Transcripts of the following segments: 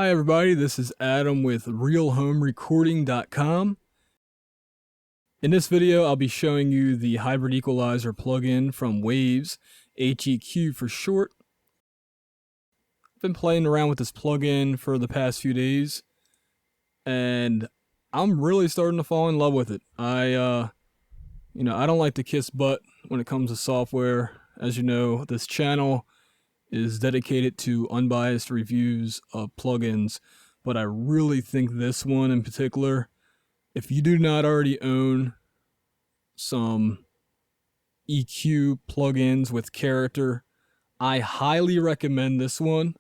Hi everybody, this is Adam with RealHomeRecording.com. In this video, I'll be showing you the Hybrid Equalizer plugin from Waves, HEQ for short. I've been playing around with this plugin for the past few days, and I'm really starting to fall in love with it. I don't like to kiss butt when it comes to software. As you know, this channel is dedicated to unbiased reviews of plugins, but I really think this one in particular, if you do not already own some EQ plugins with character, I highly recommend this one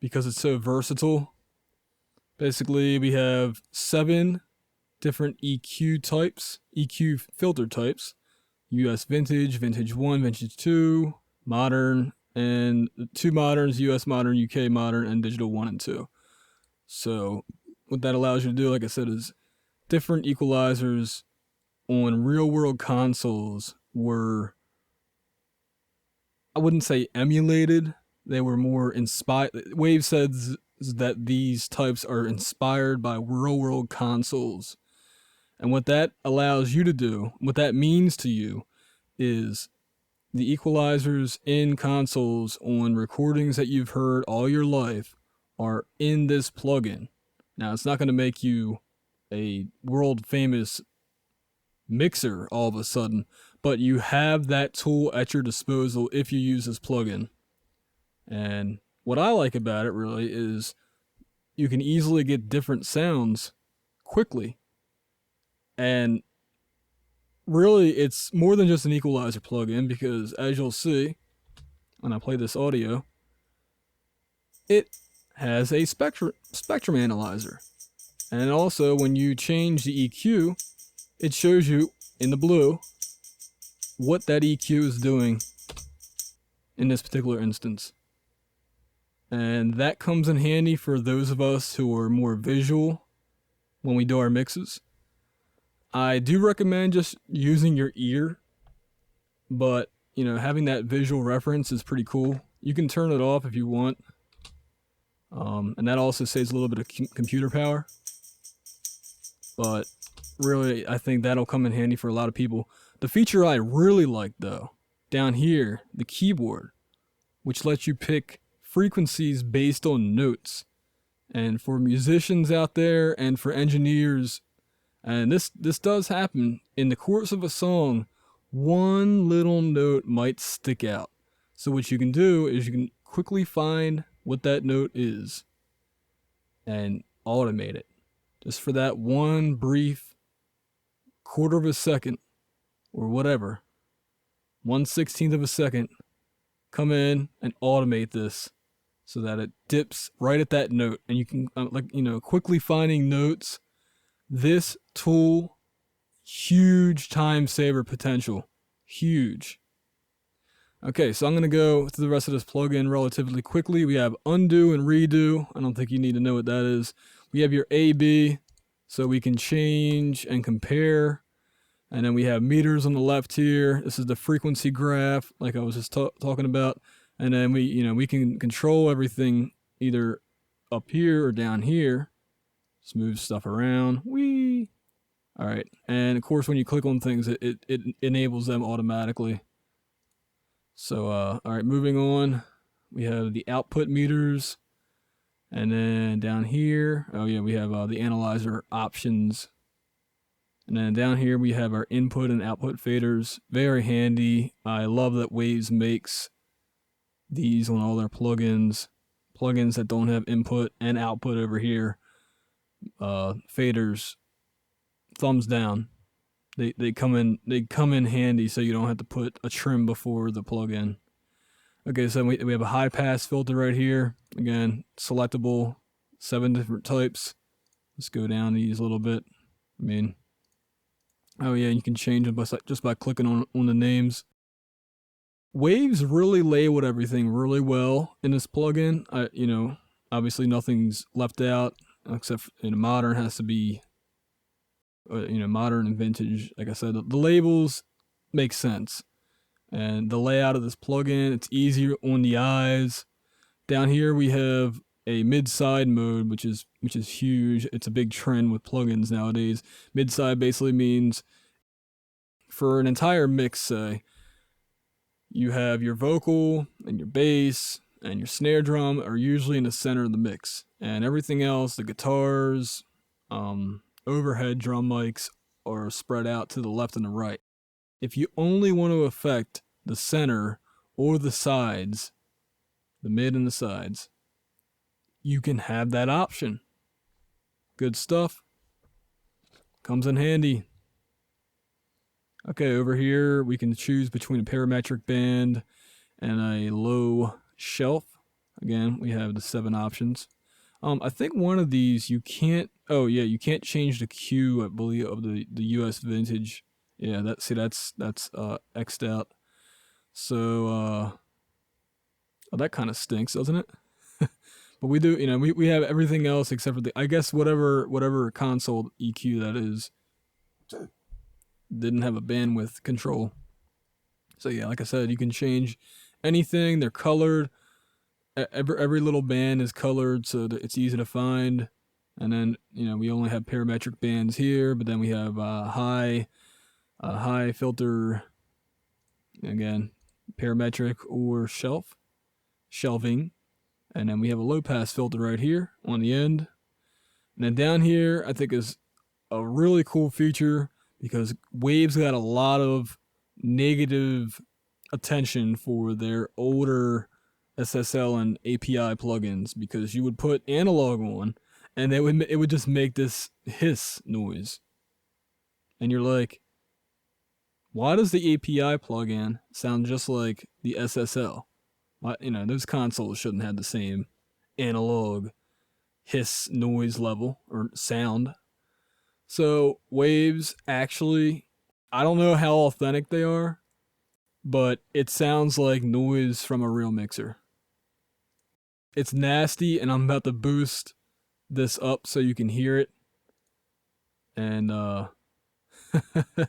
because it's so versatile. Basically, we have 7 different EQ types, EQ filter types: US Vintage, Vintage 1, Vintage 2, Modern, and 2 moderns, US Modern, UK Modern, and Digital 1 and 2. So what that allows you to do, like I said, is different equalizers on real-world consoles were, I wouldn't say emulated, they were more inspired. Wave says that these types are inspired by real-world consoles. And what that allows you to do, what that means to you, is the equalizers in consoles on recordings that you've heard all your life are in this plugin. Now, it's not going to make you a world famous mixer all of a sudden, but you have that tool at your disposal if you use this plugin. And what I like about it really is you can easily get different sounds quickly. And really, it's more than just an equalizer plugin, because as you'll see when I play this audio, it has a spectrum analyzer. And also, when you change the EQ, it shows you in the blue what that EQ is doing in this particular instance. And that comes in handy for those of us who are more visual when we do our mixes. I do recommend just using your ear, but having that visual reference is pretty cool. You can turn it off if you want, and that also saves a little bit of computer power. But really, I think that'll come in handy for a lot of people. The feature I really like, though, down here, the keyboard, which lets you pick frequencies based on notes. And for musicians out there and for engineers, and this does happen in the course of a song, one little note might stick out. So what you can do is you can quickly find what that note is and automate it. Just for that one brief quarter of a second or whatever, 1/16 of a second, come in and automate this so that it dips right at that note. And you can, quickly finding notes. This tool, huge time saver potential. Huge. Okay, so I'm going to go through the rest of this plugin relatively quickly. We have undo and redo. I don't think you need to know what that is. We have your A/B, so we can change and compare. And then we have meters on the left here. This is the frequency graph, like I was just talking about. And then we can control everything either up here or down here. Just move stuff around. Whee! All right, and of course, when you click on things, it enables them automatically. So, all right, moving on, we have the output meters, and then down here, oh yeah, we have the analyzer options, and then down here we have our input and output faders. Very handy. I love that Waves makes these on all their plugins that don't have input and output over here. Faders, thumbs down. They come in handy, so you don't have to put a trim before the plugin. Okay, so we have a high pass filter right here. Again, selectable, 7 different types. Let's go down these a little bit. Oh yeah, you can change them just by clicking on the names. Waves really labeled everything really well in this plugin. Obviously nothing's left out except modern has to be. Modern and vintage, like I said, the labels make sense. And the layout of this plugin, it's easier on the eyes. Down here we have a mid-side mode, which is huge. It's a big trend with plugins nowadays. Mid-side basically means for an entire mix, say, you have your vocal and your bass and your snare drum are usually in the center of the mix, and everything else, the guitars, overhead drum mics, are spread out to the left and the right. If you only want to affect the center or the sides, the mid and the sides, you can have that option. Good stuff. Comes in handy. Okay, over here we can choose between a parametric band and a low shelf. Again, we have the 7 options. I think one of these you can't. Oh yeah, you can't change the Q, I believe, of the US vintage. Yeah, that's X'd out. So oh, that kind of stinks, doesn't it? But we do, we have everything else except for I guess whatever console EQ that is didn't have a bandwidth control. So yeah, like I said, you can change anything. They're colored. Every little band is colored so that it's easy to find. And then we only have parametric bands here, but then we have high filter, again, parametric or shelving. And then we have a low pass filter right here on the end. And then down here, I think is a really cool feature because Waves got a lot of negative attention for their older SSL and API plugins, because you would put analog on and it would just make this hiss noise. And you're like, why does the API plugin sound just like the SSL? Those consoles shouldn't have the same analog hiss noise level or sound. So Waves actually, I don't know how authentic they are, but it sounds like noise from a real mixer. It's nasty, and I'm about to boost this up so you can hear it. And all right,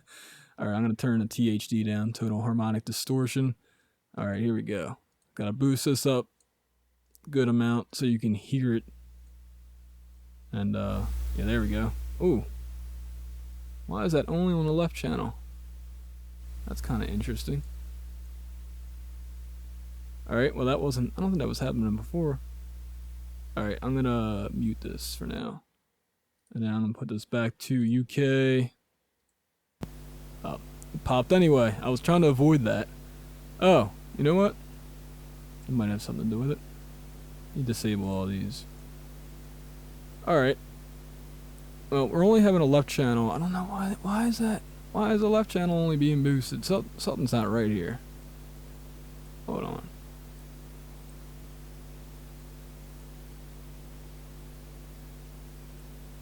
I'm gonna turn the THD down, total harmonic distortion. All right, here we go. Gotta boost this up a good amount so you can hear it. And yeah, there we go. Ooh, why is that only on the left channel? That's kind of interesting. All right, well that wasn't, I don't think that was happening before. All right, I'm gonna mute this for now. And then I'm gonna put this back to UK. Oh, it popped anyway. I was trying to avoid that. Oh, you know what? It might have something to do with it. You disable all these. Alright. Well, we're only having a left channel. I don't know why is that? Why is the left channel only being boosted? Something's not right here. Hold on.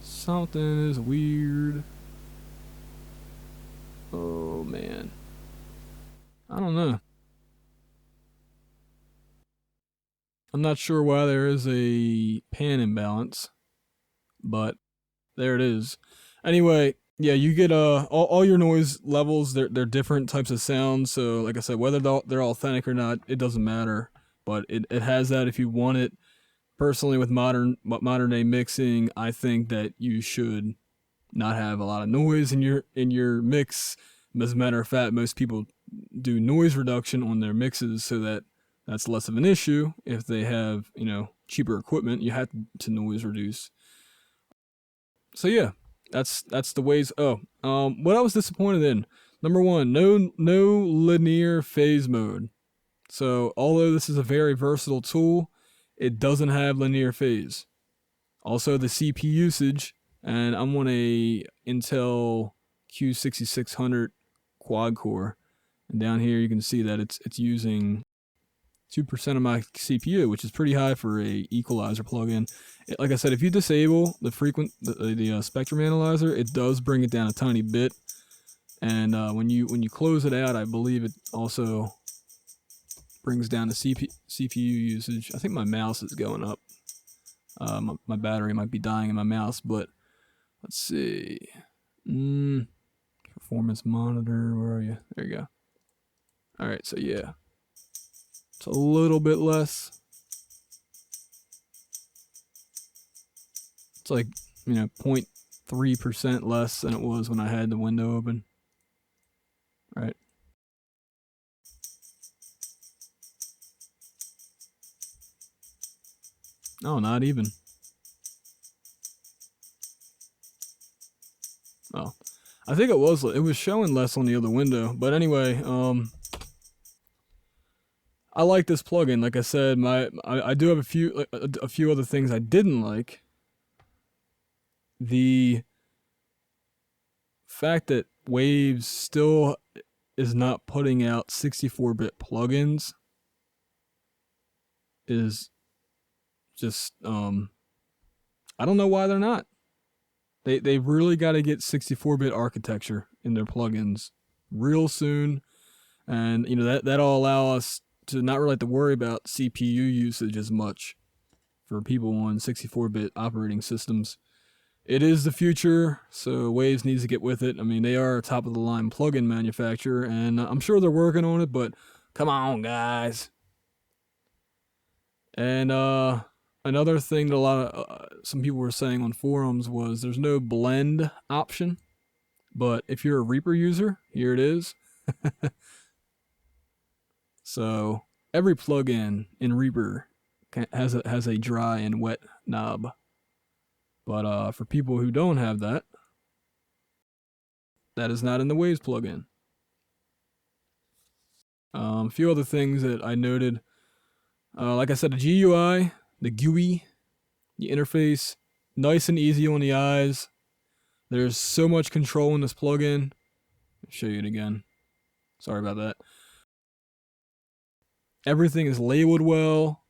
Something is weird. Oh man. I don't know. I'm not sure why there is a pan imbalance, but there it is. Anyway, yeah, you get all your noise levels. They're different types of sounds. So like I said, whether they're authentic or not, it doesn't matter. But it has that if you want it. Personally, with modern day mixing, I think that you should not have a lot of noise in your mix. As a matter of fact, most people do noise reduction on their mixes so that that's less of an issue. If they have cheaper equipment, you have to noise reduce. So yeah, that's the ways. Oh, what I was disappointed in, number one, no linear phase mode. So although this is a very versatile tool, it doesn't have linear phase. Also, the CPU usage, and I'm on a Intel Q6600 quad core, and down here you can see that it's using 2% of my CPU, which is pretty high for a Equalizer plugin. Like I said, if you disable the spectrum analyzer, it does bring it down a tiny bit. And when you close it out, I believe it also brings down the CPU usage. I think my mouse is going up. My battery might be dying in my mouse, but let's see. Performance monitor, where are you? There you go. All right, so yeah. It's a little bit less. It's like, 0.3% less than it was when I had the window open. Right. Oh, not even. Oh, I think it was showing less on the other window. But anyway, I like this plugin. Like I said, I do have a few other things I didn't like. The fact that Waves still is not putting out 64-bit plugins is just I don't know why they're not. They really got to get 64-bit architecture in their plugins real soon, and that'll allow us to not really have to worry about CPU usage as much for people on 64-bit operating systems. It is the future, so Waves needs to get with it. I mean, they are a top-of-the-line plugin manufacturer, and I'm sure they're working on it, but come on, guys. And another thing that some people were saying on forums was there's no blend option, but if you're a Reaper user, here it is. So every plugin in Reaper has a dry and wet knob. But for people who don't have that, that is not in the Waves plugin. A few other things that I noted. Like I said, the GUI, the GUI, the interface, nice and easy on the eyes. There's so much control in this plugin. I'll show you it again. Sorry about that. Everything is labeled well.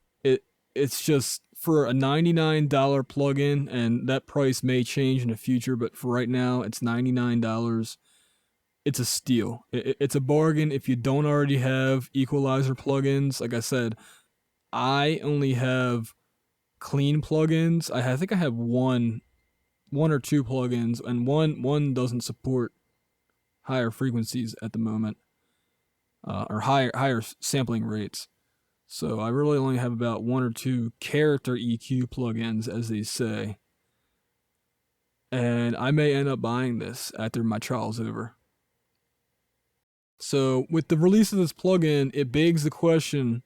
It's just for a $99 plugin, and that price may change in the future, but for right now, it's $99. It's a steal. It's a bargain if you don't already have Equalizer plugins. Like I said, I only have clean plugins. I think I have one or two plugins, and one doesn't support higher frequencies at the moment, or higher sampling rates. So I really only have about one or two character EQ plugins, as they say. And I may end up buying this after my trial's over. So with the release of this plugin, it begs the question,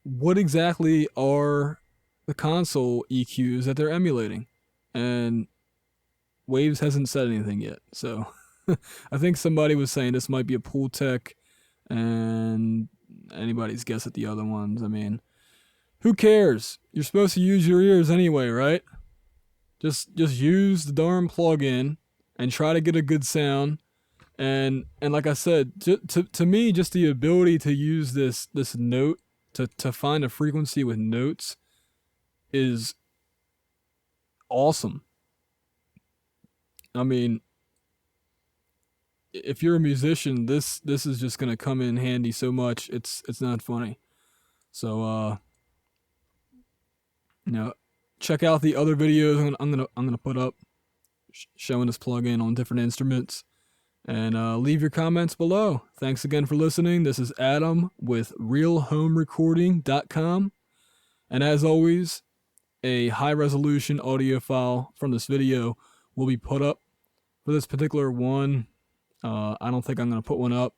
what exactly are the console EQs that they're emulating? And Waves hasn't said anything yet. So I think somebody was saying this might be a Pool Tech, and anybody's guess at the other ones. I mean, who cares? You're supposed to use your ears anyway, right? Just use the darn plugin and try to get a good sound. And like I said, to me, just the ability to use this note to find a frequency with notes is awesome. I mean, if you're a musician, this is just gonna come in handy so much. It's not funny. So check out the other videos I'm gonna put up showing this plugin on different instruments, and leave your comments below. Thanks again for listening. This is Adam with RealHomeRecording.com, and as always, a high resolution audio file from this video will be put up. For this particular one, I don't think I'm going to put one up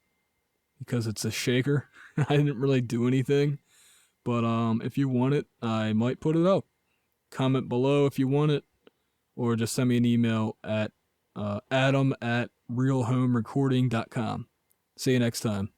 because it's a shaker. I didn't really do anything, but if you want it, I might put it up. Comment below if you want it, or just send me an email at adam@realhomerecording.com. See you next time.